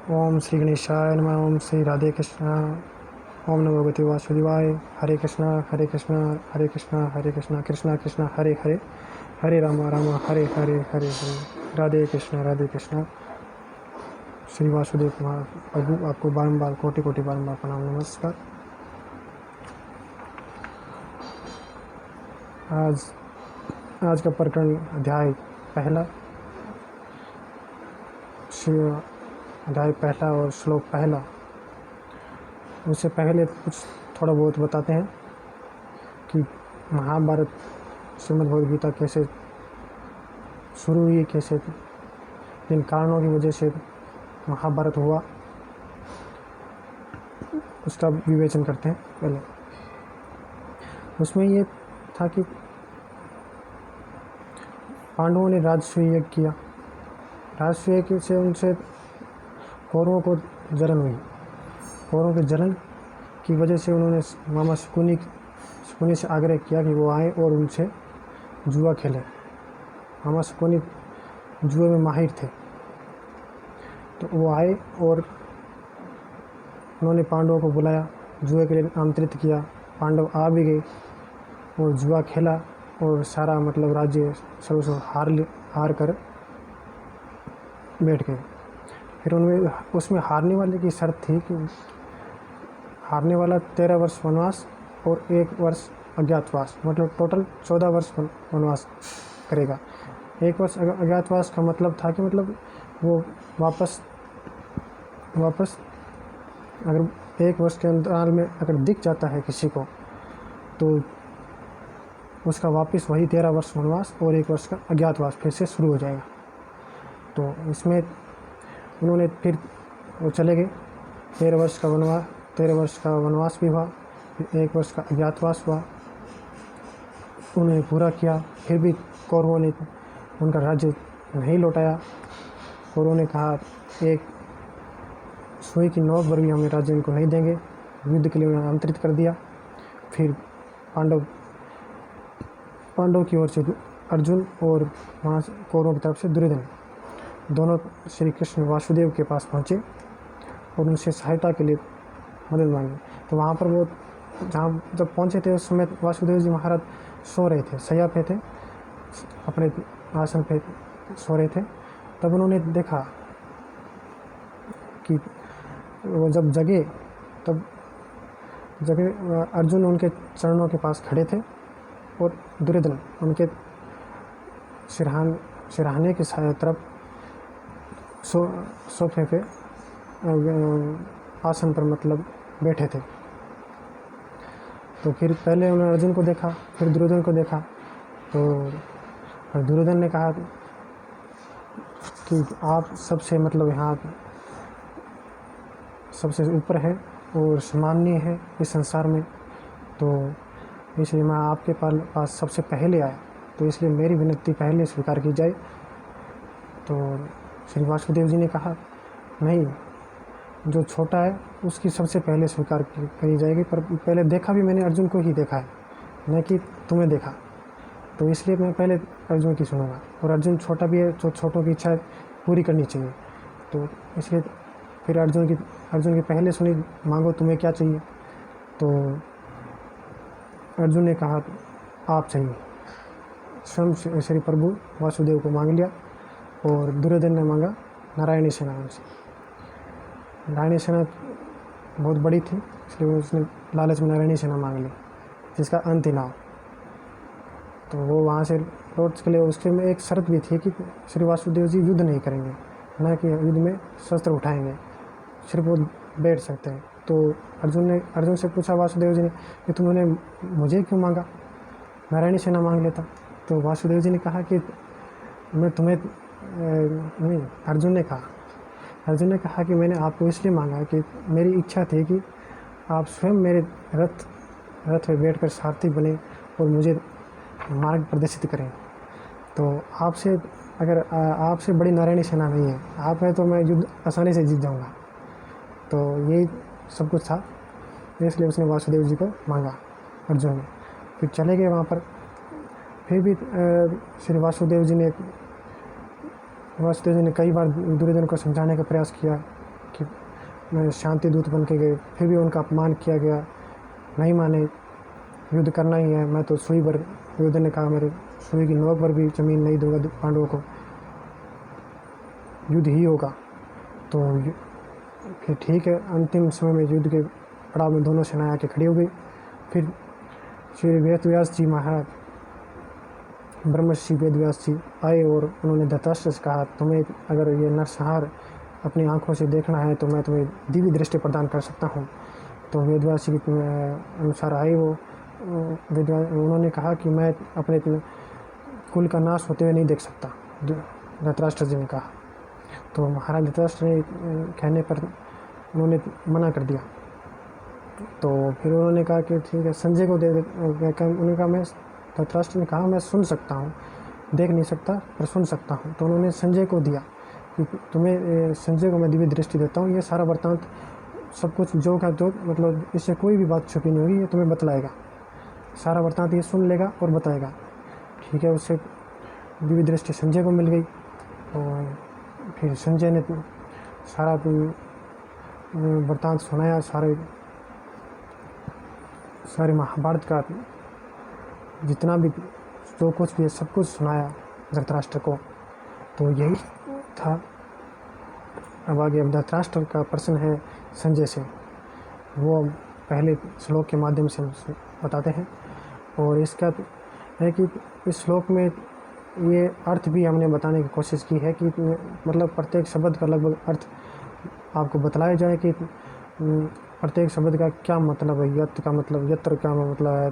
ओम श्री गणेशाय नमः। ओम श्री राधे कृष्णा। ओम नमो भगवते वासुदेवाय। हरे कृष्णा हरे कृष्णा हरे कृष्णा हरे कृष्णा कृष्णा कृष्णा हरे हरे, हरे राम राम हरे हरे हरे हरे। राधे कृष्णा श्री वासुदेव कुमार प्रभु, आपको बारंबार कोटि कोटि बारंबार प्रणाम नमस्कार। आज का प्रकरण अध्याय पहला, अध्याय पहला और श्लोक पहला। उससे पहले कुछ थोड़ा बहुत बताते हैं कि महाभारत श्रीमद् भगवद गीता कैसे शुरू हुई, कैसे किन कारणों की वजह से महाभारत हुआ, उसका विवेचन करते हैं। पहले उसमें ये था कि पांडवों ने राजसूय यज्ञ किया। राजसूय यज्ञ से उनसे कौरवों को जलन हुई। कौरवों के जलन की वजह से उन्होंने मामा शकुनी से आग्रह किया कि वो आए और उनसे जुआ खेले। मामा शकुनी जुए में माहिर थे, तो वो आए और उन्होंने पांडवों को बुलाया, जुए के लिए आमंत्रित किया। पांडव आ भी गए और जुआ खेला और सारा मतलब राज्य सर्वस्व हार कर बैठ गए। फिर उनमें उसमें हारने वाले की शर्त थी कि हारने वाला 13 वर्ष वनवास और 1 वर्ष अज्ञातवास, मतलब टोटल 14 वर्ष वनवास करेगा। 1 वर्ष अज्ञातवास का मतलब था कि मतलब वो वापस अगर 1 वर्ष के अंतराल में अगर दिख जाता है किसी को, तो उसका वापस वही 13 वर्ष वनवास और 1 वर्ष का अज्ञातवास फिर से शुरू हो जाएगा। तो इसमें उन्होंने फिर वो चले गए। 13 वर्ष का वनवास भी हुआ, फिर 1 वर्ष का अज्ञातवास हुआ, उन्होंने पूरा किया। फिर भी कौरवों ने उनका राज्य नहीं लौटाया। कौरवों ने कहा एक सुई की नोक पर भी हमें राज्य इनको नहीं देंगे। युद्ध के लिए उन्हें आमंत्रित कर दिया। फिर पांडव की ओर से अर्जुन और वहाँ से कौरवों की तरफ से दुर्योधन दोनों श्री कृष्ण वासुदेव के पास पहुँचे और उनसे सहायता के लिए मदद मांगी। तो वहाँ पर वो जहाँ जब पहुँचे थे उस समय वासुदेव जी महाराज सो रहे थे, शैया पे थे, अपने आसन पे सो रहे थे। तब उन्होंने देखा कि वो जब जगे अर्जुन उनके चरणों के पास खड़े थे और दुर्योधन उनके सिरहाने की तरफ सोफे पे आसन पर मतलब बैठे थे। तो फिर पहले उन्होंने अर्जुन को देखा, फिर दुर्योधन को देखा। तो दुर्योधन ने कहा कि आप सबसे मतलब यहाँ सबसे ऊपर है और सम्माननीय है इस संसार में, तो इसलिए मैं आपके पास सबसे पहले आया, तो इसलिए मेरी विनती पहले स्वीकार की जाए। तो श्री वासुदेव जी ने कहा नहीं, जो छोटा है उसकी सबसे पहले स्वीकार करी जाएगी, पर पहले देखा भी मैंने अर्जुन को ही देखा है, न कि तुम्हें देखा, तो इसलिए मैं पहले अर्जुन की सुनूंगा। और अर्जुन छोटा भी है, तो छोटों की इच्छा पूरी करनी चाहिए, तो इसलिए फिर अर्जुन की पहले सुनी, मांगो तुम्हें क्या चाहिए। तो अर्जुन ने कहा आप चाहिए। स्वयं श्री प्रभु वासुदेव को मांग लिया और दुर्योधन ने मांगा नारायणी सेना से। नारायणी सेना बहुत बड़ी थी, इसलिए उसने लालच में नारायणी सेना मांग ली, जिसका अंत ही ना हो। तो वो वहाँ से लौट के लिए उसके में एक शर्त भी थी कि श्री वासुदेव जी युद्ध नहीं करेंगे, न कि युद्ध में शस्त्र उठाएंगे, सिर्फ वो बैठ सकते हैं। तो अर्जुन से पूछा वासुदेव जी ने कि तुमने मुझे क्यों मांगा, नारायणी सेना मांग लेता। तो वासुदेव जी ने कहा कि मैं तुम्हें नहीं, अर्जुन ने कहा कि मैंने आपको इसलिए मांगा कि मेरी इच्छा थी कि आप स्वयं मेरे रथ में बैठकर सारथी बने और मुझे मार्ग प्रदर्शित करें। तो आपसे बड़ी नारायणी सेना नहीं है, आप है तो मैं युद्ध आसानी से जीत जाऊंगा। तो यही सब कुछ था, इसलिए उसने वासुदेव जी को मांगा अर्जुन ने। फिर चले गए वहाँ पर। फिर भी श्री वासुदेव जी ने कई बार दुर्योधन को समझाने का प्रयास किया कि शांति दूत बन के गए, फिर भी उनका अपमान किया गया, नहीं माने, युद्ध करना ही है, मैं तो सुई पर, युद्ध ने कहा मेरे सुई की नोक पर भी ज़मीन नहीं दूंगा पांडवों को, युद्ध ही होगा। तो फिर ठीक है, अंतिम समय में युद्ध के पड़ाव में दोनों सेनाएं आके खड़ी हो गई। फिर श्री वेदव्यास जी महाराज, ब्रह्मर्षि वेदव्यास जी आए और उन्होंने धृतराष्ट्र से कहा, तुम्हें अगर ये नरसंहार अपनी आंखों से देखना है तो मैं तुम्हें दिव्य दृष्टि प्रदान कर सकता हूँ। तो वेदव्यास जी के अनुसार आए वो वेदव्यास, उन्होंने कहा कि मैं अपने कुल का नाश होते हुए नहीं देख सकता, धृतराष्ट्र जी ने कहा। तो महाराज धृतराष्ट्र ने कहने पर उन्होंने मना कर दिया। तो फिर उन्होंने कहा कि ठीक है, संजय को दे दे। उन्होंने कहा, मैं, धृतराष्ट्र ने कहा, मैं सुन सकता हूँ, देख नहीं सकता पर सुन सकता हूँ। तो उन्होंने संजय को दिया कि तुम्हें, संजय को मैं दिव्य दृष्टि देता हूँ, ये सारा वृत्तांत सब कुछ जो का जो, मतलब इससे कोई भी बात छुपी नहीं होगी, ये तुम्हें बतलाएगा, सारा वृत्तांत ये सुन लेगा और बताएगा। ठीक है, उससे दिव्य दृष्टि संजय को मिल गई। और फिर संजय ने सारा वृत्तांत सुनाया, सारे महाभारत का जितना भी जो कुछ भी है सब कुछ सुनाया धृतराष्ट्र को। तो यही था। अब आगे अब धृतराष्ट्र का प्रश्न है संजय से, वो पहले श्लोक के माध्यम से बताते हैं। और इसका है कि इस श्लोक में ये अर्थ भी हमने बताने की कोशिश की है कि मतलब प्रत्येक शब्द का लगभग अर्थ आपको बतलाया जाए कि प्रत्येक शब्द का क्या मतलब है। यत्र का मतलब, यत्र क्या मतलब है,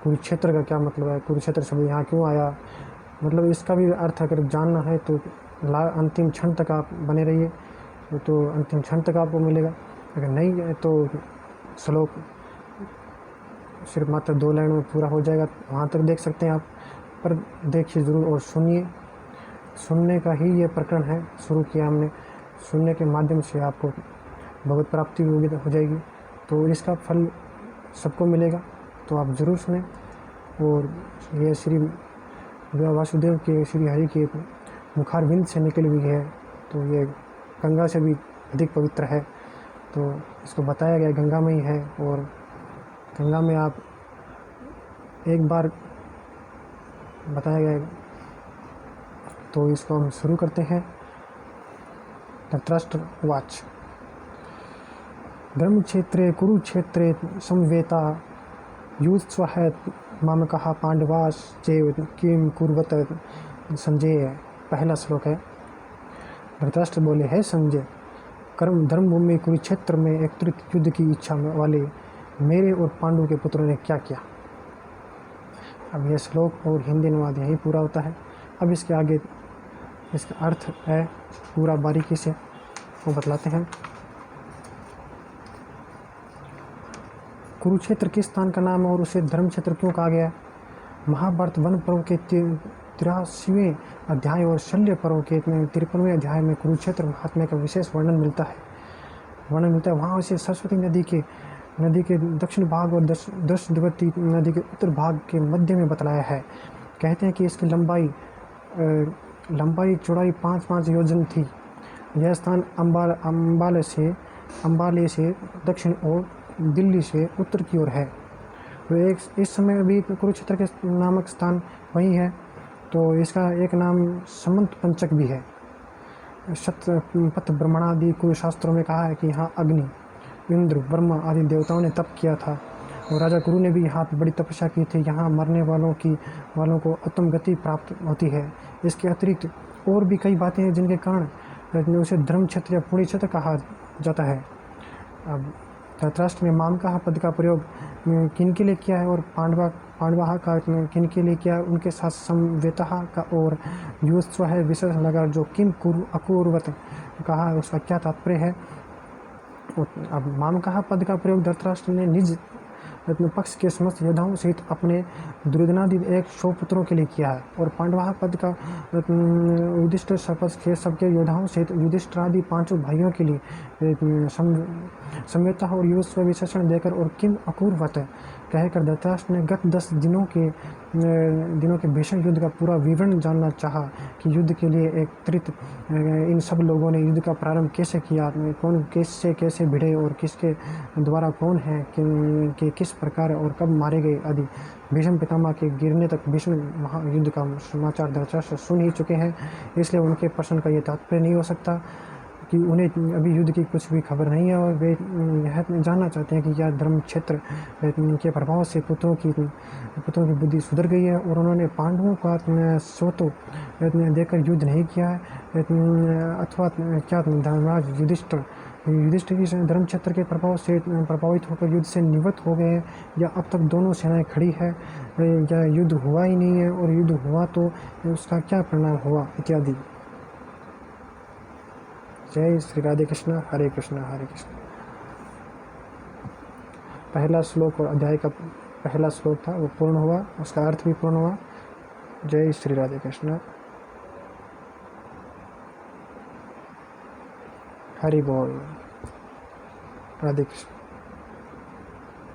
कुरुक्षेत्र का क्या मतलब है, कुरुक्षेत्र शब्द यहाँ क्यों आया, मतलब इसका भी अर्थ अगर जानना है तो अंतिम क्षण तक आप बने रहिए, तो अंतिम क्षण तक आपको मिलेगा। अगर नहीं है तो श्लोक सिर्फ मात्र 2 लाइन में पूरा हो जाएगा, वहाँ तक देख सकते हैं आप, पर देखिए ज़रूर और सुनिए। सुनने का ही ये प्रकरण है, शुरू किया हमने, सुनने के माध्यम से आपको भगवत प्राप्ति हो जाएगी, तो इसका फल सबको मिलेगा। तो आप ज़रूर सुने। और ये श्री वासुदेव के, श्री हरि के मुखारविंद से निकली हुई है, तो ये गंगा से भी अधिक पवित्र है। तो इसको बताया गया गंगा में ही है, और गंगा में आप एक बार बताया गया है। तो इसको हम शुरू करते हैं। धृतराष्ट्र उवाच, धर्मक्षेत्रे कुरुक्षेत्रे समवेता युत्स्वः मामकः पांडवाश्चैव किं कुर्वत। संजय, पहला श्लोक है। धृतराष्ट्र बोले, है संजय, धर्म भूमि कुरुक्षेत्र में एक त्वरित युद्ध की इच्छा वाले मेरे और पांडु के पुत्रों ने क्या किया। अब यह श्लोक और हिंदी अनुवाद यही पूरा होता है। अब इसके आगे इसका अर्थ है पूरा बारीकी से वो बतलाते हैं। कुरुक्षेत्र किस स्थान का नाम है और उसे धर्म क्षेत्र क्यों कहा गया है। महाभारत वन पर्व के 83वें अध्याय और शल्य पर्व के 53वें अध्याय में कुरुक्षेत्र महात्म्य का विशेष वर्णन मिलता है। वहाँ उसे सरस्वती नदी के दक्षिण भाग और दशद्वती नदी के उत्तर भाग के मध्य में बतलाया है। कहते हैं कि इसकी लंबाई चौड़ाई 5-5 योजन थी। यह स्थान अम्बाले से दक्षिण और दिल्ली से उत्तर की ओर है। तो इस समय भी कुरुक्षेत्र के नामक स्थान वही है। तो इसका एक नाम समंत पंचक भी है। शतपथ ब्रह्मणादि कुरुशास्त्रों में कहा है कि यहाँ अग्नि, इंद्र, ब्रह्मा आदि देवताओं ने तप किया था और राजा गुरु ने भी यहाँ बड़ी तपस्या की थी। यहाँ मरने वालों को उत्तम गति प्राप्त होती है। इसके अतिरिक्त और भी कई बातें हैं जिनके कारण उसे धर्म क्षेत्र या पुण्य क्षेत्र कहा जाता है। अब धृतराष्ट्र ने मामकः पद का प्रयोग किन के लिए किया है और पांडवाः का किन के लिए किया है, उनके साथ समवेतः का और युत्स्वः विशेष लगा जो किम अकुर्वत कहा है उसका क्या तात्पर्य है। अब मामकः पद का प्रयोग धृतराष्ट्र ने निज पक्ष के समस्त योद्धाओं सहित अपने दुर्योधनादि 100 पुत्रों के लिए किया है, और पांडवाह पद का युधिष्ठिर शपथ के सबके योद्धाओं सहित युधिष्ठिरादि 5 भाइयों के लिए संवेदता और युवस्व विशेषण देकर और किम अपूर्वत कहकर धृतराष्ट्र ने गत 10 दिनों के भीषण युद्ध का पूरा विवरण जानना चाहा कि युद्ध के लिए एकत्रित इन सब लोगों ने युद्ध का प्रारंभ कैसे किया, कौन कैसे भिड़े और किसके द्वारा कौन है कि किस प्रकार और कब मारे गए आदि। भीष्म पितामह के गिरने तक भीष्म महायुद्ध का समाचार धृतराष्ट्र सुन ही चुके हैं, इसलिए उनके प्रश्न का ये तात्पर्य नहीं हो सकता कि उन्हें अभी युद्ध की कुछ भी खबर नहीं है, और वे यह जानना चाहते हैं कि क्या धर्म क्षेत्र के प्रभाव से पुत्रों की बुद्धि सुधर गई है और उन्होंने पांडवों का स्वतः देकर युद्ध नहीं किया है, अथवा क्या धर्मराज युधिष्ठिर की धर्म क्षेत्र के प्रभाव से प्रभावित होकर युद्ध से निवृत्त हो गए हैं, या अब तक दोनों सेनाएं खड़ी है, या युद्ध हुआ ही नहीं है, और युद्ध हुआ तो उसका क्या परिणाम हुआ इत्यादि। जय श्री राधे कृष्ण, हरे कृष्ण हरे कृष्ण। पहला श्लोक और अध्याय का पहला श्लोक था वो पूर्ण हुआ, उसका अर्थ भी पूर्ण हुआ। जय श्री राधे कृष्ण, हरि बोल, राधे कृष्ण।